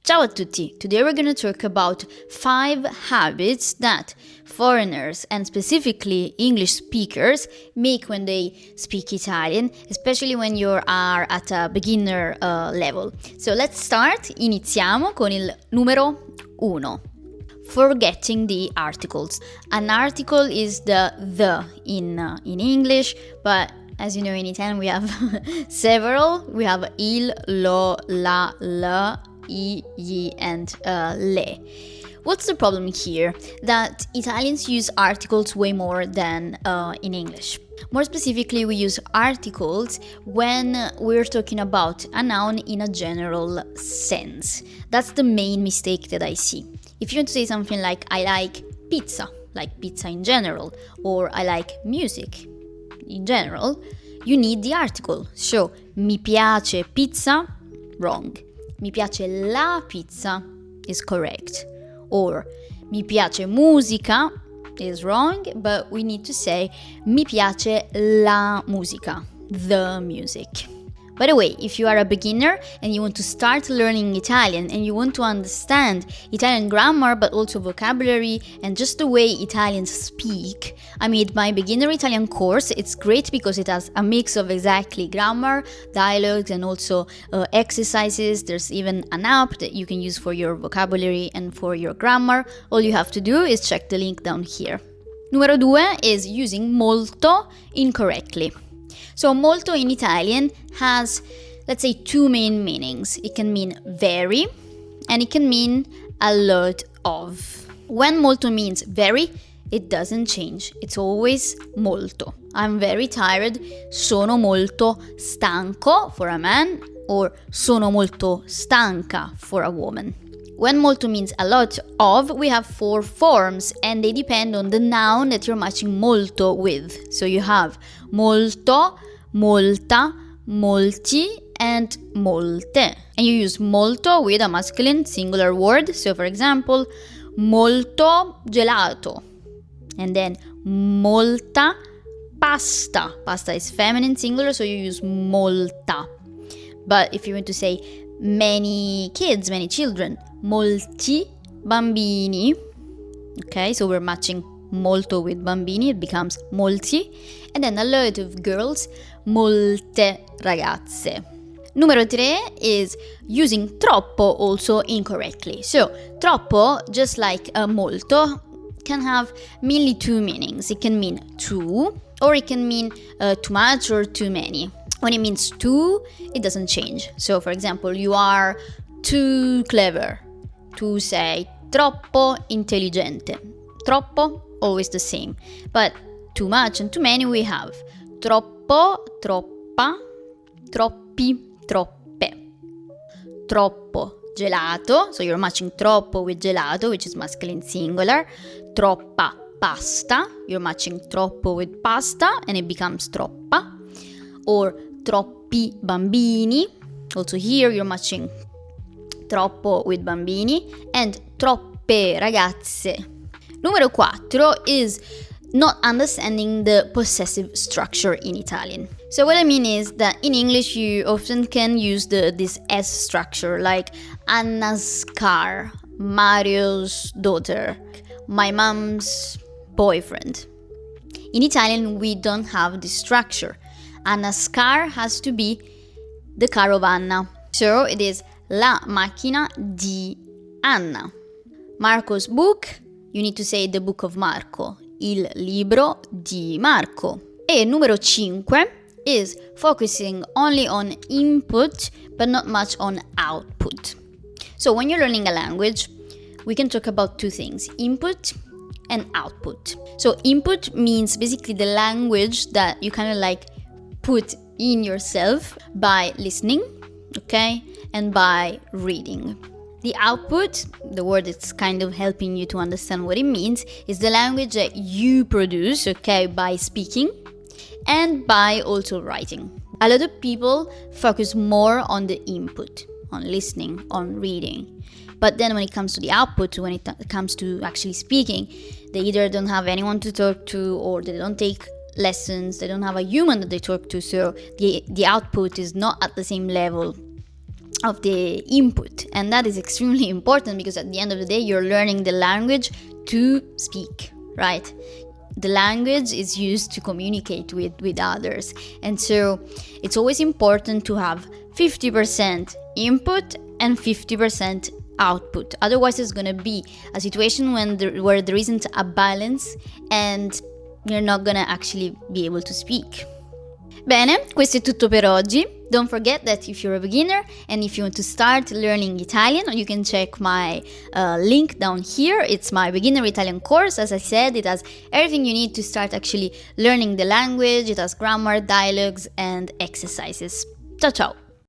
Ciao a tutti! Today we're going to talk about 5 habits that foreigners and specifically English speakers make when they speak Italian, especially when you are at a beginner level. So let's start. Iniziamo con il numero 1. Forgetting the articles. An article is the in English, but as you know in Italian we have several. We have il, lo, la, la, I, gli, and le. What's the problem here? That Italians use articles way more than in English. More specifically, we use articles when we're talking about a noun in a general sense. That's the main mistake that I see. If you want to say something like, I like pizza in general, or I like music in general, you need the article. So, mi piace pizza, wrong. Mi piace la pizza is correct. Or mi piace musica is wrong, but we need to say mi piace la musica, the music. By the way, if you are a beginner and you want to start learning Italian and you want to understand Italian grammar but also vocabulary and just the way Italians speak, I made my beginner Italian course. It's great because it has a mix of exactly grammar, dialogues, and also exercises. There's even an app that you can use for your vocabulary and for your grammar. All you have to do is check the link down here. Numero 2 is using molto incorrectly. So molto in Italian has, let's say, 2 main meanings. It can mean very and it can mean a lot of. When molto means very, it doesn't change. It's always molto. I'm very tired, sono molto stanco for a man, or sono molto stanca for a woman. When molto means a lot of, we have 4 forms and they depend on the noun that you're matching molto with. So you have molto, molta, molti, and molte. And you use molto with a masculine singular word. So for example, molto gelato. And then molta pasta. Pasta is feminine singular, so you use molta. But if you want to say many kids, many children, molti bambini. Okay, so we're matching molto with bambini, it becomes molti. And then a lot of girls, molte ragazze. Numero 3 is using troppo also incorrectly. So troppo, just like molto, can have mainly 2 meanings. It can mean too, or it can mean too much or too many. When it means too, it doesn't change. So for example, you are too clever. To say troppo intelligente. Troppo, always the same. But too much and too many we have troppo, troppa, troppi, troppe. Troppo gelato, so you're matching troppo with gelato, which is masculine singular. Troppa pasta, you're matching troppo with pasta and it becomes troppa. Or troppi bambini, also here you're matching troppo with bambini, and troppe ragazze. Numero 4 is not understanding the possessive structure in Italian. So what I mean is that in English you often can use this S structure, like Anna's car, Mario's daughter, my mom's boyfriend. In Italian we don't have this structure. Anna's car has to be the car of Anna. So it is la macchina di Anna. Marco's book, you need to say the book of Marco. Il libro di Marco. E numero 5 is focusing only on input but not much on output. So when you're learning a language, we can talk about 2 things, input and output. So input means basically the language that you kind of like put in yourself by listening, okay, and by reading. The output, the word that's kind of helping you to understand what it means, is the language that you produce, okay, by speaking and by also writing. A lot of people focus more on the input, on listening, on reading. But then when it comes to the output, when it comes to actually speaking, they either don't have anyone to talk to or they don't take lessons, they don't have a human that they talk to, so the output is not at the same level of the input, and that is extremely important because at the end of the day you're learning the language to speak, right? The language is used to communicate with others, and so it's always important to have 50% input and 50% output. Otherwise it's going to be a situation where there isn't a balance and you're not going to actually be able to speak. Bene, questo è tutto per oggi. Don't forget that if you're a beginner and if you want to start learning Italian, you can check my link down here. It's my beginner Italian course. As I said, it has everything you need to start actually learning the language. It has grammar, dialogues, and exercises. Ciao ciao!